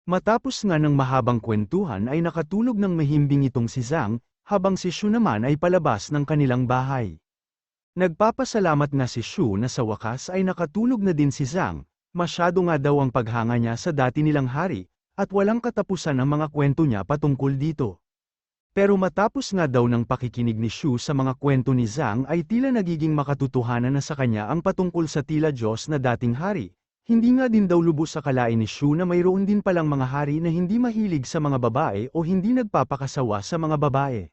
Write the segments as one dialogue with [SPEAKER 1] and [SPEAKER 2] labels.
[SPEAKER 1] Matapos nga ng mahabang kwentuhan ay nakatulog ng mahimbing itong si Zhang, habang si Shu naman ay palabas ng kanilang bahay. Nagpapasalamat nga si Shu na sa wakas ay nakatulog na din si Zhang, masyado nga daw ang paghanga niya sa dati nilang hari, at walang katapusan ang mga kwento niya patungkol dito. Pero matapos nga daw ng pakikinig ni Shu sa mga kwento ni Zhang ay tila nagiging makatotohanan na sa kanya ang patungkol sa tila Diyos na dating hari. Hindi nga din daw lubos akalain ni Shu na mayroon din palang mga hari na hindi mahilig sa mga babae o hindi nagpapakasawa sa mga babae.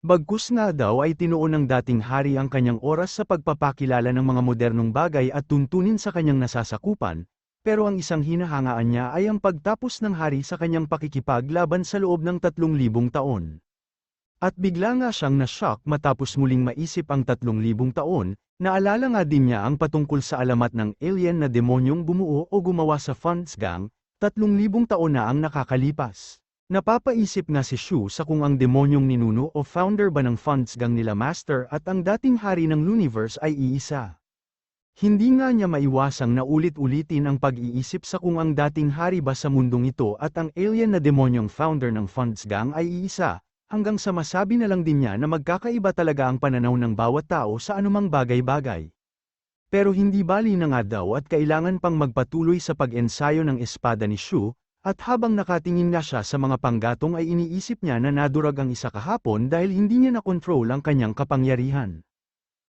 [SPEAKER 1] Bagkus nga daw ay tinuon ng dating hari ang kanyang oras sa pagpapakilala ng mga modernong bagay at tuntunin sa kanyang nasasakupan, pero ang isang hinahangaan niya ay ang pagtapos ng hari sa kanyang pakikipaglaban sa loob ng 3,000 taon. At bigla nga siyang na-shock matapos muling maisip ang 3,000 taon, naalala nga din niya ang patungkol sa alamat ng alien na demonyong bumuo o gumawa sa Funds Gang, 3,000 taon na ang nakakalipas. Napapaisip nga si Shu sa kung ang demonyong ninuno o founder ba ng Funds Gang nila Master at ang dating hari ng universe ay iisa. Hindi nga niya maiwasang na ulit-ulitin ang pag-iisip sa kung ang dating hari ba sa mundong ito at ang alien na demonyong founder ng Funds Gang ay iisa, hanggang sa masabi na lang din niya na magkakaiba talaga ang pananaw ng bawat tao sa anumang bagay-bagay. Pero hindi bali na nga daw at kailangan pang magpatuloy sa pag-ensayo ng espada ni Shu, at habang nakatingin nga siya sa mga panggatong ay iniisip niya na nadurag ang isa kahapon dahil hindi niya na-control ang kanyang kapangyarihan.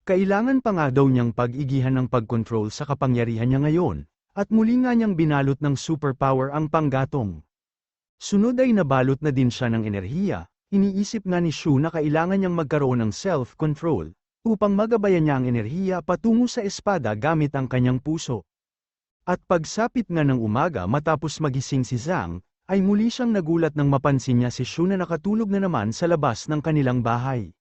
[SPEAKER 1] Kailangan pa nga daw niyang pag-igihan ng pag-control sa kapangyarihan niya ngayon, at muli nga niyang binalot ng superpower ang panggatong. Sunod ay nabalot na din siya ng enerhiya, iniisip nga ni Shu na kailangan niyang magkaroon ng self-control, upang magabayan niya ang enerhiya patungo sa espada gamit ang kanyang puso. At pagsapit nga ng umaga matapos magising si Zhang, ay muli siyang nagulat nang mapansin niya si Shu na nakatulog na naman sa labas ng kanilang bahay.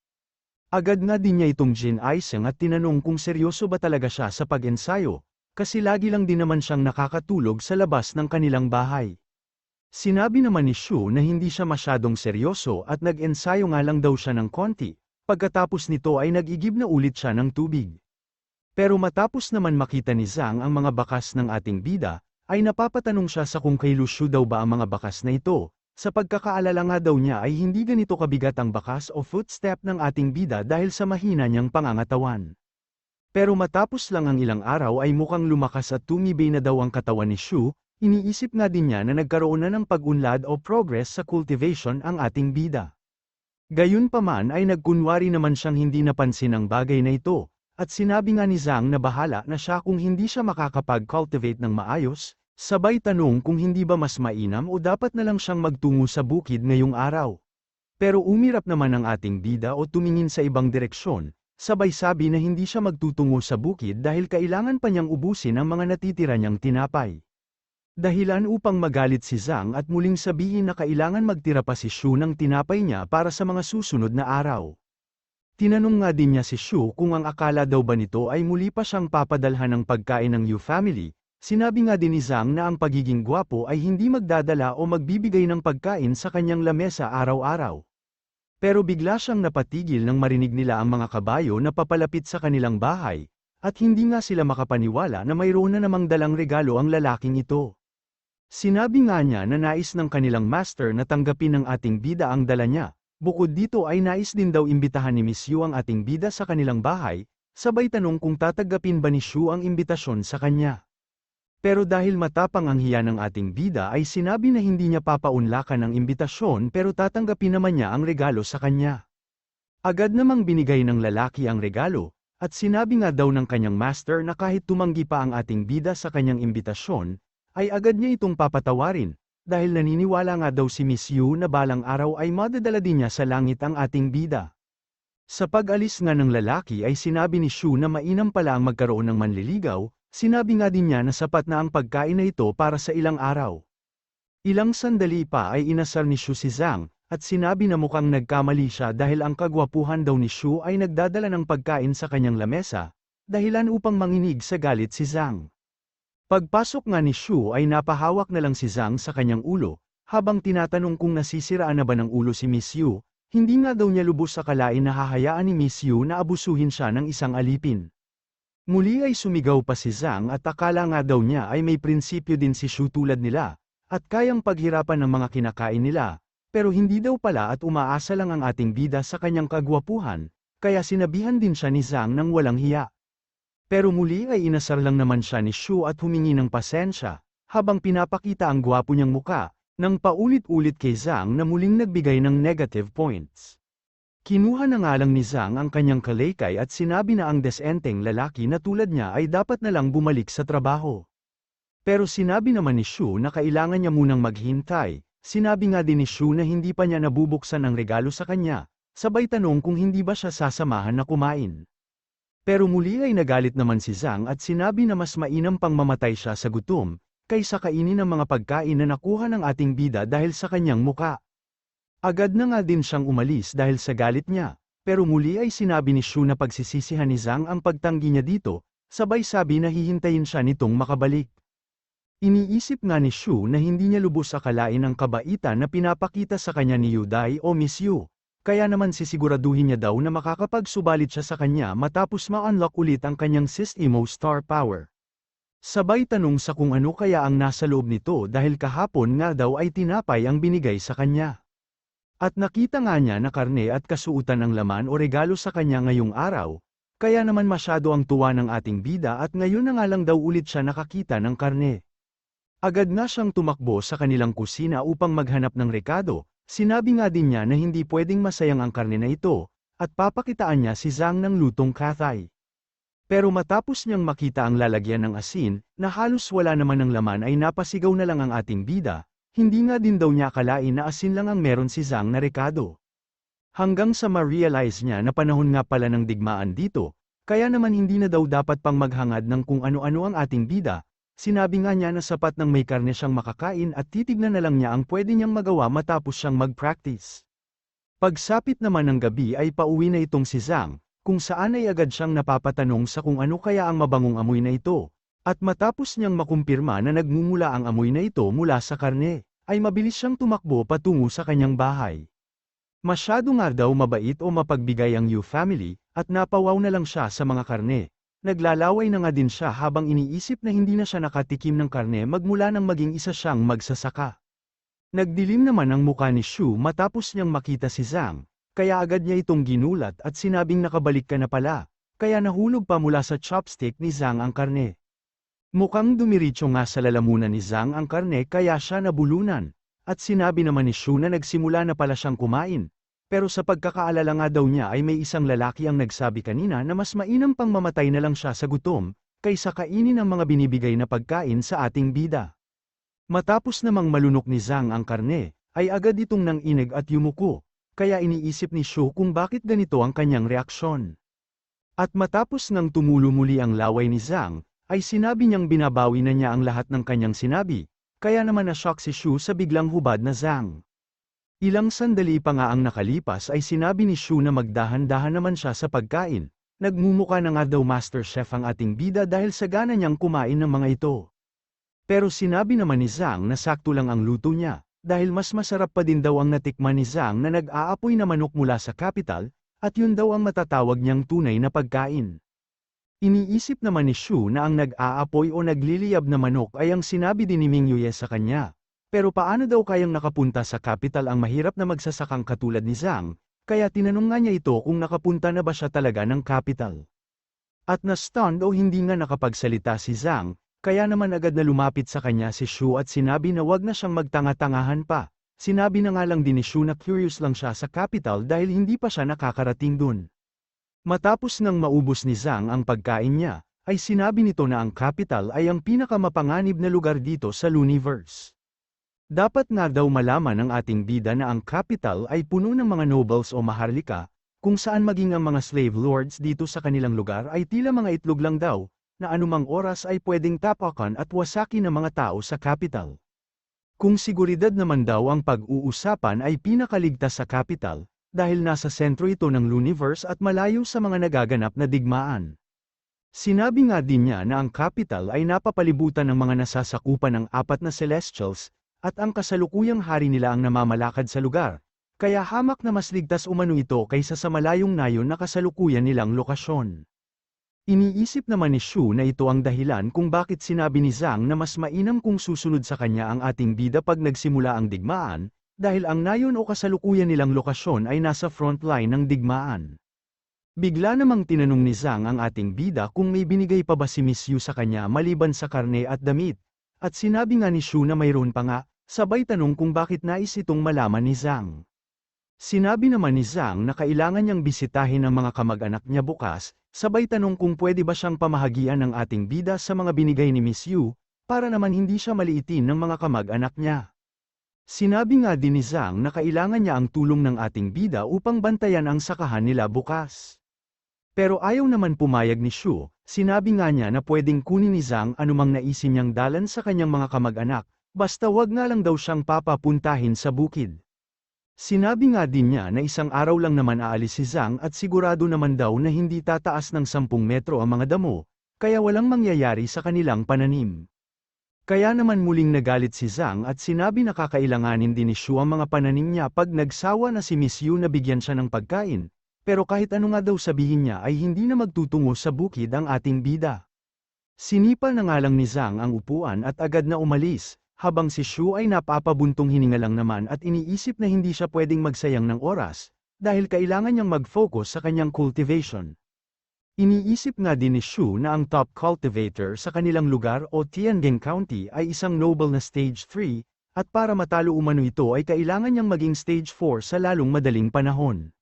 [SPEAKER 1] Agad nga din niya itong ginaisang at tinanong kung seryoso ba talaga siya sa pag-ensayo, kasi lagi lang din naman siyang nakakatulog sa labas ng kanilang bahay. Sinabi naman ni Shu na hindi siya masyadong seryoso at nag-ensayo nga lang daw siya ng konti, pagkatapos nito ay nag-igib na ulit siya ng tubig. Pero matapos naman makita ni Zhang ang mga bakas ng ating bida, ay napapatanong siya sa kung kay Lucio daw ba ang mga bakas na ito, sa pagkakaalala nga daw niya ay hindi ganito kabigat ang bakas o footstep ng ating bida dahil sa mahina niyang pangangatawan. Pero matapos lang ang ilang araw ay mukhang lumakas at tumibay na daw ang katawan ni Shu, iniisip nga din niya na nagkaroon na ng pag-unlad o progress sa cultivation ang ating bida. Gayunpaman ay nagkunwari naman siyang hindi napansin ang bagay na ito, at sinabi nga ni Zhang na bahala na siya kung hindi siya makakapag-cultivate ng maayos, sabay tanong kung hindi ba mas mainam o dapat na lang siyang magtungo sa bukid ngayong araw. Pero umirap naman ang ating bida o tumingin sa ibang direksyon, sabay sabi na hindi siya magtutungo sa bukid dahil kailangan pa niyang ubusin ang mga natitira niyang tinapay. Dahilan upang magalit si Zhang at muling sabihin na kailangan magtira pa si Shu ng tinapay niya para sa mga susunod na araw. Tinanong nga din niya si Shu kung ang akala daw ba nito ay muli pa siyang papadalhan ng pagkain ng Yu family, sinabi nga din ni Zhang na ang pagiging gwapo ay hindi magdadala o magbibigay ng pagkain sa kanyang lamesa araw-araw. Pero bigla siyang napatigil nang marinig nila ang mga kabayo na papalapit sa kanilang bahay, at hindi nga sila makapaniwala na mayroon na namang dalang regalo ang lalaking ito. Sinabi nga niya na nais ng kanilang master na tanggapin ng ating bida ang dala niya. Bukod dito ay nais din daw imbitahan ni Miss Yu ang ating bida sa kanilang bahay, sabay tanong kung tatanggapin ba ni Shu ang imbitasyon sa kanya. Pero dahil matapang ang hiya ng ating bida ay sinabi na hindi niya papaunlakan ang imbitasyon pero tatanggapin naman niya ang regalo sa kanya. Agad namang binigay ng lalaki ang regalo, at sinabi nga daw ng kanyang master na kahit tumanggi pa ang ating bida sa kanyang imbitasyon, ay agad niya itong papatawarin. Dahil naniniwala nga daw si Miss Yu na balang araw ay madadala din niya sa langit ang ating bida. Sa pag-alis nga ng lalaki ay sinabi ni Shu na mainam pala ang magkaroon ng manliligaw, sinabi nga din niya na sapat na ang pagkain na ito para sa ilang araw. Ilang sandali pa ay inasal ni Shu si Zhang, at sinabi na mukhang nagkamali siya dahil ang kagwapuhan daw ni Shu ay nagdadala ng pagkain sa kanyang lamesa, dahilan upang manginig sa galit si Zhang. Pagpasok nga ni Shu ay napahawak na lang si Zhang sa kanyang ulo, habang tinatanong kung nasisiraan na ba ng ulo si Miss Yu, hindi nga daw niya lubos akalain na hahayaan ni Miss Yu na abusuhin siya ng isang alipin. Muli ay sumigaw pa si Zhang at akala nga daw niya ay may prinsipyo din si Shu tulad nila, at kayang paghirapan ng mga kinakain nila, pero hindi daw pala at umaasa lang ang ating bida sa kanyang kagwapuhan, kaya sinabihan din siya ni Zhang ng walang hiya. Pero muli ay inasar lang naman siya ni Shu at humingi ng pasensya, habang pinapakita ang gwapo niyang muka, nang paulit-ulit kay Zhang na muling nagbigay ng negative points. Kinuha na nga lang ni Zhang ang kanyang kalaykay at sinabi na ang desenteng lalaki na tulad niya ay dapat na lang bumalik sa trabaho. Pero sinabi naman ni Shu na kailangan niya munang maghintay, sinabi nga din ni Shu na hindi pa niya nabubuksan ang regalo sa kanya, sabay tanong kung hindi ba siya sasamahan na kumain. Pero muli ay nagalit naman si Zhang at sinabi na mas mainam pang mamatay siya sa gutom, kaysa kainin ang mga pagkain na nakuha ng ating bida dahil sa kanyang muka. Agad na nga din siyang umalis dahil sa galit niya, pero muli ay sinabi ni Shu na pagsisisihan ni Zhang ang pagtanggi niya dito, sabay sabi na hihintayin siya nitong makabalik. Iniisip nga ni Shu na hindi niya lubos akalain ang kabaitan na pinapakita sa kanya ni Yudai o Miss Yu, kaya naman sisiguraduhin niya daw na makakapagsubalit siya sa kanya matapos ma-unlock ulit ang kanyang Sis-Emo Star Power. Sabay tanong sa kung ano kaya ang nasa loob nito dahil kahapon nga daw ay tinapay ang binigay sa kanya. At nakita nga niya na karne at kasuutan ang laman o regalo sa kanya ngayong araw, kaya naman masyado ang tuwa ng ating bida at ngayon na nga lang daw ulit siya nakakita ng karne. Agad na siyang tumakbo sa kanilang kusina upang maghanap ng rekado, sinabi nga din niya na hindi pwedeng masayang ang karne na ito, at papakitaan niya si Zhang ng lutong kathay. Pero matapos niyang makita ang lalagyan ng asin, na halos wala naman ng laman ay napasigaw na lang ang ating bida, hindi nga din daw niya akalain na asin lang ang meron si Zhang na rekado. Hanggang sa ma-realize niya na panahon nga pala ng digmaan dito, kaya naman hindi na daw dapat pang maghangad ng kung ano-ano ang ating bida, sinabi nga niya na sapat ng may karne siyang makakain at titignan na lang niya ang pwede niyang magawa matapos siyang mag-practice. Pagsapit naman ng gabi ay pauwi na itong si Zhang, kung saan ay agad siyang napapatanong sa kung ano kaya ang mabangong amoy na ito, at matapos niyang makumpirma na nagmumula ang amoy na ito mula sa karne, ay mabilis siyang tumakbo patungo sa kanyang bahay. Masyado nga daw mabait o mapagbigay ang Yu family, at napawaw na lang siya sa mga karne. Naglalaway na nga din siya habang iniisip na hindi na siya nakatikim ng karne magmula nang maging isa siyang magsasaka. Nagdilim naman ang muka ni Shu matapos niyang makita si Zhang, kaya agad niya itong ginulat at sinabing nakabalik ka na pala, kaya nahulog pa mula sa chopstick ni Zhang ang karne. Mukhang dumiritso nga sa lalamunan ni Zhang ang karne kaya siya nabulunan, at sinabi naman ni Shu na nagsimula na pala siyang kumain, pero sa pagkakaalala nga daw niya ay may isang lalaki ang nagsabi kanina na mas mainam pang mamatay na lang siya sa gutom, kaysa kainin ang mga binibigay na pagkain sa ating bida. Matapos namang malunok ni Zhang ang karne, ay agad itong nanginig at yumuko. Kaya iniisip ni Shu kung bakit ganito ang kanyang reaksyon. At matapos nang tumulo muli ang laway ni Zhang, ay sinabi niyang binabawi na niya ang lahat ng kanyang sinabi, kaya naman na-shock si Shu sa biglang hubad na Zhang. Ilang sandali pa nga ang nakalipas ay sinabi ni Shu na magdahan-dahan naman siya sa pagkain, nagmumuka na nga daw Master Chef ang ating bida dahil sa gana niyang kumain ng mga ito. Pero sinabi naman ni Zhang na sakto lang ang luto niya, dahil mas masarap pa din daw ang natikman ni Zhang na nag-aapoy na manok mula sa capital, at yun daw ang matatawag niyang tunay na pagkain. Iniisip naman ni Shu na ang nag-aapoy o nagliliyab na manok ay ang sinabi din ni Ming Yue sa kanya. Pero paano daw kayang nakapunta sa capital ang mahirap na magsasakang katulad ni Zhang, kaya tinanong nga niya ito kung nakapunta na ba siya talaga ng capital. At na-stunned o hindi nga nakapagsalita si Zhang, kaya naman agad na lumapit sa kanya si Shu at sinabi na wag na siyang magtanga-tangahan pa. Sinabi na nga lang din ni Shu na curious lang siya sa capital dahil hindi pa siya nakakarating dun. Matapos nang maubos ni Zhang ang pagkain niya, ay sinabi nito na ang capital ay ang pinakamapanganib na lugar dito sa Luniverse. Dapat nga daw malaman ng ating bida na ang capital ay puno ng mga nobles o maharlika, kung saan maging ang mga slave lords dito sa kanilang lugar ay tila mga itlog lang daw, na anumang oras ay pwedeng tapakan at wasaki ng mga tao sa capital. Kung seguridad naman daw ang pag-uusapan ay pinakaligtas sa capital, dahil nasa sentro ito ng Luniverse at malayo sa mga nagaganap na digmaan. Sinabi nga din niya na ang capital ay napapalibutan ng mga nasasakupan ng 4 na Celestials, at ang kasalukuyang hari nila ang namamalakad sa lugar, kaya hamak na mas ligtas umano ito kaysa sa malayong nayon na kasalukuyan nilang lokasyon. Iniisip naman ni Shu na ito ang dahilan kung bakit sinabi ni Zhang na mas mainam kung susunod sa kanya ang ating bida pag nagsimula ang digmaan, dahil ang nayon o kasalukuyan nilang lokasyon ay nasa frontline ng digmaan. Bigla namang tinanong ni Zhang ang ating bida kung may binigay pa ba si Miss Yu sa kanya maliban sa karne at damit, at sinabi nga ni Shu na mayroon pa nga, sabay tanong kung bakit nais itong malaman ni Zhang. Sinabi naman ni Zhang na kailangan niyang bisitahin ang mga kamag-anak niya bukas, sabay tanong kung pwede ba siyang pamahagian ng ating bida sa mga binigay ni Miss Yu, para naman hindi siya maliitin ng mga kamag-anak niya. Sinabi nga din ni Zhang na kailangan niya ang tulong ng ating bida upang bantayan ang sakahan nila bukas. Pero ayaw naman pumayag ni Shu, sinabi nga niya na pwedeng kunin ni Zhang anumang naisin niyang dalan sa kanyang mga kamag-anak, basta wag nga lang daw siyang papapuntahin sa bukid. Sinabi nga din niya na isang araw lang naman aalis si Zhang at sigurado naman daw na hindi tataas ng 10 metro ang mga damo, kaya walang mangyayari sa kanilang pananim. Kaya naman muling nagalit si Zhang at sinabi na kakailanganin din ni Shu ang mga pananim niya pag nagsawa na si Miss Yu na bigyan siya ng pagkain, pero kahit ano nga daw sabihin niya ay hindi na magtutungo sa bukid ang ating bida. Sinipal na nga lang ni Zhang ang upuan at agad na umalis, habang si Shu ay napapabuntong hininga lang naman at iniisip na hindi siya pwedeng magsayang ng oras, dahil kailangan niyang mag-focus sa kanyang cultivation. Iniisip nga din ni Shu na ang top cultivator sa kanilang lugar o Tianjin County ay isang noble na stage 3, at para matalo umano ito ay kailangan niyang maging stage 4 sa lalong madaling panahon.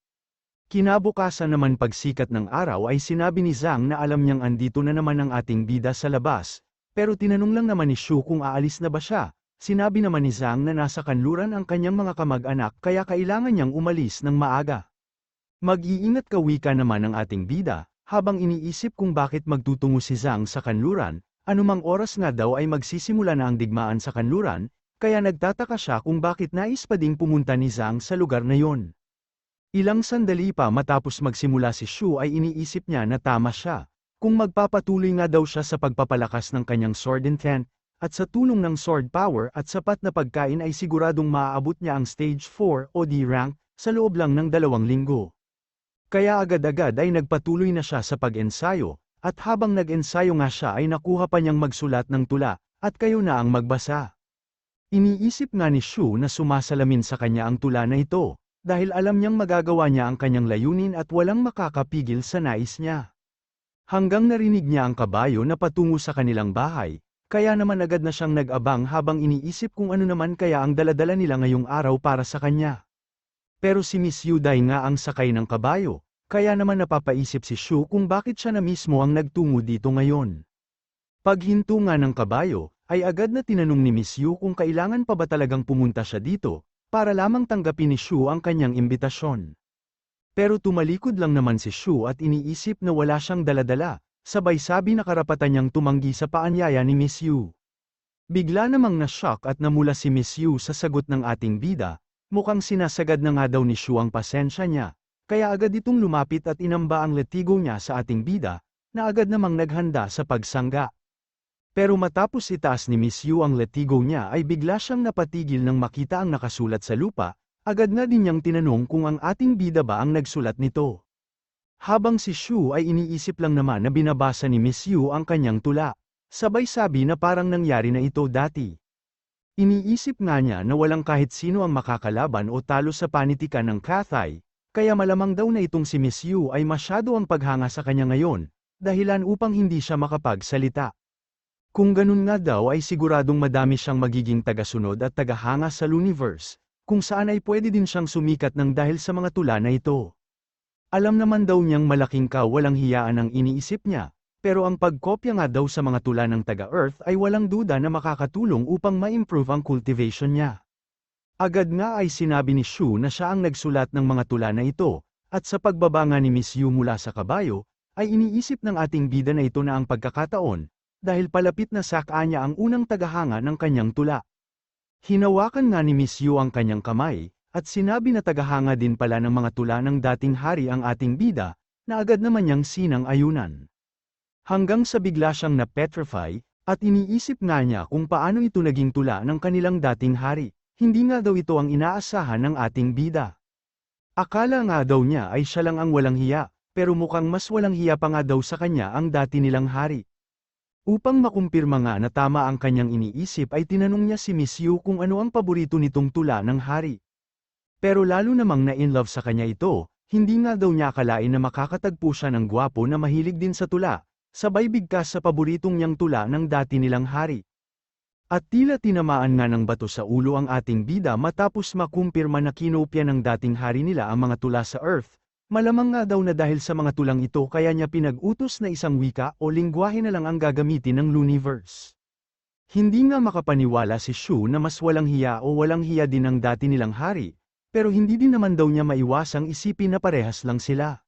[SPEAKER 1] Kinabukasan naman pagsikat ng araw ay sinabi ni Zhang na alam niyang andito na naman ang ating bida sa labas, pero tinanong lang naman ni Shu kung aalis na ba siya. Sinabi naman ni Zhang na nasa kanluran ang kanyang mga kamag-anak kaya kailangan niyang umalis ng maaga. Mag-iingat ka wika naman ang ating bida, habang iniisip kung bakit magtutungo si Zhang sa kanluran, anumang oras nga daw ay magsisimula na ang digmaan sa kanluran, kaya nagtataka siya kung bakit nais pa ding pumunta ni Zhang sa lugar na yon. Ilang sandali pa matapos magsimula si Shu ay iniisip niya na tama siya. Kung magpapatuloy nga daw siya sa pagpapalakas ng kanyang sword intent, at sa tulong ng sword power at sapat na pagkain ay siguradong maaabot niya ang stage 4 o D rank, sa loob lang ng 2 linggo. Kaya agad-agad ay nagpatuloy na siya sa pag-ensayo, at habang nag-ensayo nga siya ay nakuha pa niyang magsulat ng tula, at kayo na ang magbasa. Iniisip nga ni Shu na sumasalamin sa kanya ang tula na ito, dahil alam niyang magagawa niya ang kanyang layunin at walang makakapigil sa nais niya. Hanggang narinig niya ang kabayo na patungo sa kanilang bahay, kaya naman agad na siyang nag-abang habang iniisip kung ano naman kaya ang daladala nila ngayong araw para sa kanya. Pero si Miss Yuday nga ang sakay ng kabayo, kaya naman napapaisip si Shu kung bakit siya na mismo ang nagtungo dito ngayon. Paghinto nga ng kabayo, ay agad na tinanong ni Miss Yu kung kailangan pa ba talagang pumunta siya dito, para lamang tanggapin ni Shu ang kanyang imbitasyon. Pero tumalikod lang naman si Shu at iniisip na wala siyang daladala, sabay sabi na karapatan niyang tumanggi sa paanyaya ni Miss Yu. Bigla namang na-shock at namula si Miss Yu sa sagot ng ating bida, mukhang sinasagad na nga daw ni Shu ang pasensya niya, kaya agad itong lumapit at inamba ang latigo niya sa ating bida, na agad namang naghanda sa pagsangga. Pero matapos itaas ni Miss Yu ang latigo niya ay bigla siyang napatigil nang makita ang nakasulat sa lupa. Agad na din niyang tinanong kung ang ating bida ba ang nagsulat nito. Habang si Shu ay iniisip lang naman na binabasa ni Miss Yu ang kanyang tula, sabay sabi na parang nangyari na ito dati. Iniisip nga niya na walang kahit sino ang makakalaban o talo sa panitikan ng Cathay, kaya malamang daw na itong si Miss Yu ay masyado ang paghanga sa kanya ngayon, dahilan upang hindi siya makapagsalita. Kung ganun nga daw ay siguradong madami siyang magiging tagasunod at tagahanga sa Luniverse, kung saan ay pwede din siyang sumikat ng dahil sa mga tula na ito. Alam naman daw niyang malaking kawalang hiyaan ang iniisip niya, pero ang pagkopya nga daw sa mga tula ng taga-Earth ay walang duda na makakatulong upang ma-improve ang cultivation niya. Agad nga ay sinabi ni Shu na siya ang nagsulat ng mga tula na ito, at sa pagbaba nga ni Miss Yu mula sa kabayo, ay iniisip ng ating bida na ito na ang pagkakataon, dahil palapit na sa kanya ang unang tagahanga ng kanyang tula. Hinawakan nga ni Miss Yu ang kanyang kamay, at sinabi na tagahanga din pala ng mga tula ng dating hari ang ating bida, na agad naman niyang sinang-ayunan. Hanggang sa bigla siyang na-petrify, at iniisip nga niya kung paano ito naging tula ng kanilang dating hari, hindi nga daw ito ang inaasahan ng ating bida. Akala nga daw niya ay siya lang ang walang hiya, pero mukhang mas walang hiya pa nga daw sa kanya ang dati nilang hari. Upang makumpirma nga na tama ang kanyang iniisip ay tinanong niya si Miss Yu kung ano ang paborito nitong tula ng hari. Pero lalo namang na-inlove sa kanya ito, hindi nga daw niya akalain na makakatagpo siya ng gwapo na mahilig din sa tula, sabay bigkas sa paboritong niyang tula ng dati nilang hari. At tila tinamaan nga ng bato sa ulo ang ating bida matapos makumpirma na kinopya ng dating hari nila ang mga tula sa Earth. Malamang nga daw na dahil sa mga tulang ito kaya niya pinag-utos na isang wika o lingwahe na lang ang gagamitin ng Looniverse. Hindi nga makapaniwala si Shu na mas walang hiya o walang hiya din ang dati nilang hari, pero hindi din naman daw niya maiwasang isipin na parehas lang sila.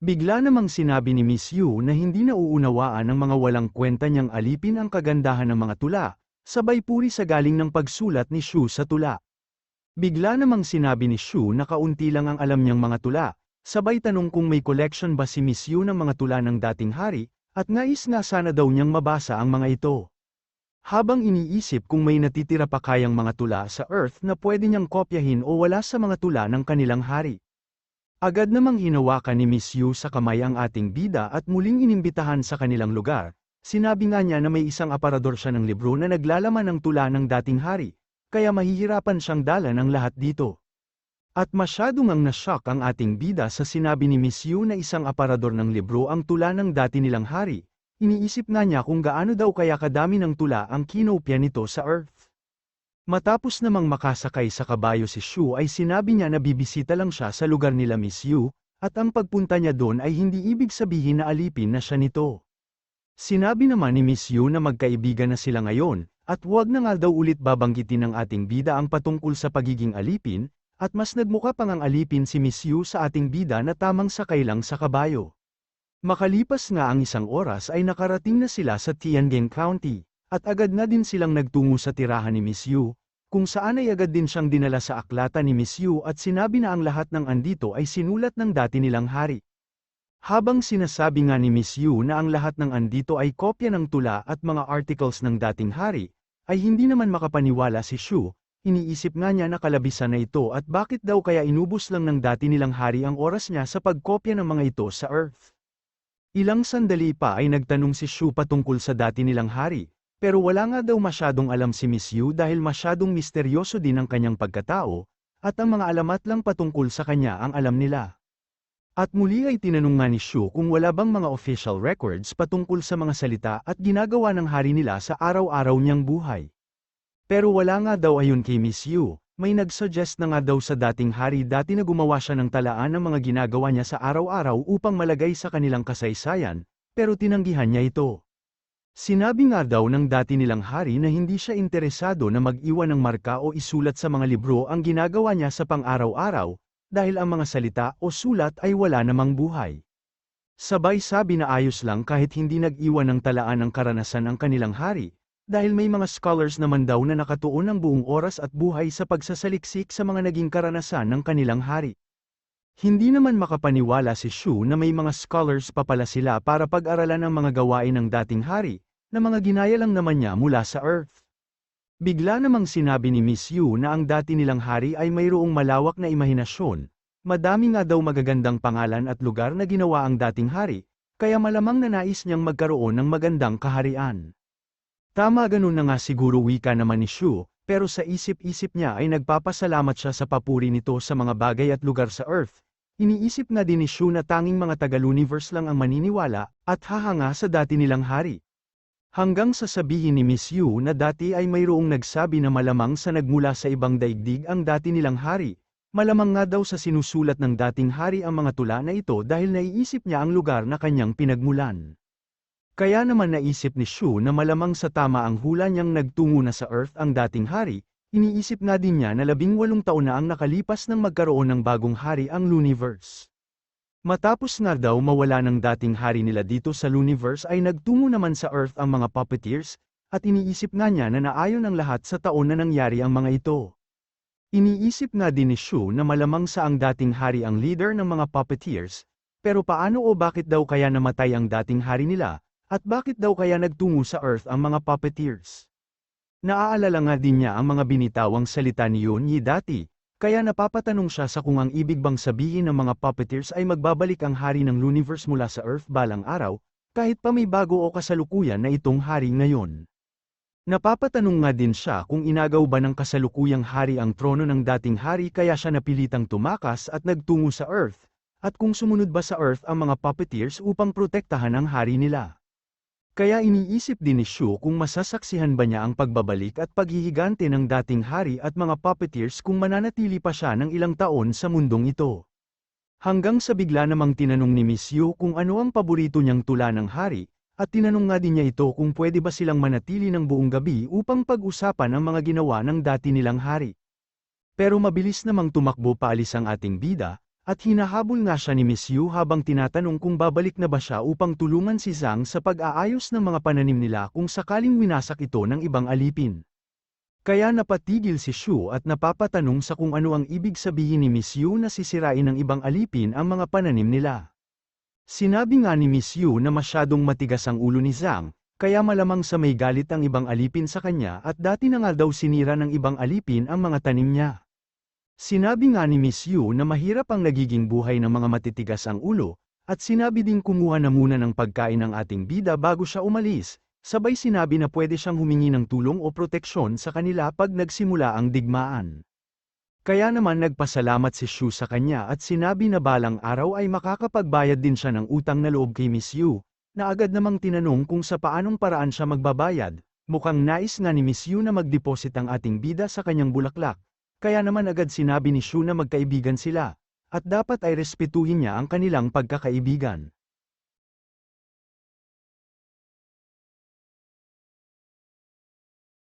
[SPEAKER 1] Bigla namang sinabi ni Miss Yu na hindi nauunawaan ng mga walang kwenta niyang alipin ang kagandahan ng mga tula, sabay puri sa galing ng pagsulat ni Shu sa tula. Bigla namang sinabi ni Shu na kaunti lang ang alam niyang mga tula, sabay tanong kung may collection ba si Miss Yu ng mga tula ng dating hari, at nais nga sana daw niyang mabasa ang mga ito. Habang iniisip kung may natitira pa kayang mga tula sa Earth na pwede niyang kopyahin o wala sa mga tula ng kanilang hari. Agad namang hinawakan ni Miss Yu sa kamay ang ating bida at muling inimbitahan sa kanilang lugar. Sinabi nga niya na may isang aparador siya ng libro na naglalaman ng tula ng dating hari, kaya mahihirapan siyang dala ng lahat dito. At masyadong ang nashock ang ating bida sa sinabi ni Miss Yu na isang aparador ng libro ang tula ng dati nilang hari. Iniisip nga niya kung gaano daw kaya kadami ng tula ang kinopya nito sa Earth. Matapos namang makasakay sa kabayo si Shu ay sinabi niya na bibisita lang siya sa lugar nila Miss Yu, at ang pagpunta niya doon ay hindi ibig sabihin na alipin na siya nito. Sinabi naman ni Miss Yu na magkaibigan na sila ngayon, at huwag na nga daw ulit babanggitin ng ating bida ang patungkol sa pagiging alipin, at mas nagmukha pang ang alipin si Miss Yu sa ating bida na tamang sakay lang sa kabayo. Makalipas nga ang isang oras ay nakarating na sila sa Tianjin County, at agad na din silang nagtungo sa tirahan ni Miss Yu, kung saan ay agad din siyang dinala sa aklata ni Miss Yu at sinabi na ang lahat ng andito ay sinulat ng dati nilang hari. Habang sinasabi nga ni Miss Yu na ang lahat ng andito ay kopya ng tula at mga articles ng dating hari, ay hindi naman makapaniwala si Shu. Iniisip nga niya na kalabisan na ito at bakit daw kaya inubos lang ng dati nilang hari ang oras niya sa pagkopya ng mga ito sa Earth. Ilang sandali pa ay nagtanong si Shu patungkol sa dati nilang hari, pero wala nga daw masyadong alam si Miss Yu dahil masyadong misteryoso din ang kanyang pagkatao, at ang mga alamat lang patungkol sa kanya ang alam nila. At muli ay tinanong nga ni Shu kung wala bang mga official records patungkol sa mga salita at ginagawa ng hari nila sa araw-araw niyang buhay. Pero wala nga daw ayon kay Miss Yu, may nagsuggest na nga daw sa dating hari dati na gumawa siya ng talaan ng mga ginagawa niya sa araw-araw upang malagay sa kanilang kasaysayan, pero tinanggihan niya ito. Sinabi nga daw ng dati nilang hari na hindi siya interesado na mag-iwan ng marka o isulat sa mga libro ang ginagawa niya sa pang-araw-araw, dahil ang mga salita o sulat ay wala namang buhay. Sabay sabi na ayos lang kahit hindi nag-iwan ng talaan ng karanasan ang kanilang hari, dahil may mga scholars naman daw na nakatuon ng buong oras at buhay sa pagsasaliksik sa mga naging karanasan ng kanilang hari. Hindi naman makapaniwala si Shu na may mga scholars pa pala sila para pag-aralan ang mga gawain ng dating hari, na mga ginaya lang naman niya mula sa Earth. Bigla namang sinabi ni Miss Yu na ang dati nilang hari ay mayroong malawak na imahinasyon, madami nga daw magagandang pangalan at lugar na ginawa ang dating hari, kaya malamang na nais niyang magkaroon ng magandang kaharian. Tama, ganun na nga siguro, wika naman ni Shu, pero sa isip-isip niya ay nagpapasalamat siya sa papuri nito sa mga bagay at lugar sa Earth. Iniisip nga din ni Shu na tanging mga taga-Looniverse lang ang maniniwala, at hahanga sa dati nilang hari. Hanggang sasabihin ni Miss Yu na dati ay mayroong nagsabi na malamang sa nagmula sa ibang daigdig ang dati nilang hari. Malamang nga daw sa sinusulat ng dating hari ang mga tula na ito dahil naiisip niya ang lugar na kanyang pinagmulan. Kaya naman naisip ni Shu na malamang sa tama ang hula niyang nagtungo na sa Earth ang dating hari. Iniisip nga din niya na 18 taon na ang nakalipas nang magkaroon ng bagong hari ang Looniverse. Matapos nga daw mawala ng dating hari nila dito sa Looniverse ay nagtungo naman sa Earth ang mga puppeteers, at iniisip nga niya na naayon ang lahat sa taon na nangyari ang mga ito. Iniisip nga din ni Shu na malamang sa ang dating hari ang leader ng mga puppeteers, pero paano o bakit daw kaya namatay ang dating hari nila, at bakit daw kaya nagtungo sa Earth ang mga puppeteers? Naaalala nga din niya ang mga binitawang salita ni Yun Yi dati, Kaya napapatanong siya sa kung ang ibig bang sabihin ng mga puppeteers ay magbabalik ang hari ng universe mula sa Earth balang araw, kahit pa may bago o kasalukuyan na itong hari ngayon. Napapatanong nga din siya kung inagaw ba ng kasalukuyang hari ang trono ng dating hari kaya siya napilitang tumakas at nagtungo sa Earth, at kung sumunod ba sa Earth ang mga puppeteers upang protektahan ang hari nila. Kaya iniisip din ni Shu kung masasaksihan ba niya ang pagbabalik at paghihigante ng dating hari at mga puppeteers kung mananatili pa siya ng ilang taon sa mundong ito. Hanggang sa bigla namang tinanong ni Miss Yu kung ano ang paborito niyang tula ng hari, at tinanong nga din niya ito kung pwede ba silang manatili ng buong gabi upang pag-usapan ang mga ginawa ng dati nilang hari. Pero mabilis namang tumakbo paalis ang ating bida, at hinahabol nga siya ni Miss Yu habang tinatanong kung babalik na ba siya upang tulungan si Zhang sa pag-aayos ng mga pananim nila kung sakaling winasak ito ng ibang alipin. Kaya napatigil si Shu at napapatanong sa kung ano ang ibig sabihin ni Miss Yu na sisirain ng ibang alipin ang mga pananim nila. Sinabi nga ni Miss Yu na masyadong matigas ang ulo ni Zhang, kaya malamang sa may galit ang ibang alipin sa kanya at dati na nga daw sinira ng ibang alipin ang mga tanim niya. Sinabi nga ni Miss Yu na mahirap ang nagiging buhay ng mga matitigas ang ulo, at sinabi ding kumuha na muna ng pagkain ng ating bida bago siya umalis, sabay sinabi na pwede siyang humingi ng tulong o proteksyon sa kanila pag nagsimula ang digmaan. Kaya naman nagpasalamat si Shu sa kanya at sinabi na balang araw ay makakapagbayad din siya ng utang na loob kay Miss Yu, na agad namang tinanong kung sa paanong paraan siya magbabayad, mukhang nais nga ni Miss Yu na mag-deposit ang ating bida sa kanyang bulaklak. Kaya naman agad sinabi ni Shu na magkaibigan sila, at dapat ay respetuhin niya ang kanilang pagkakaibigan.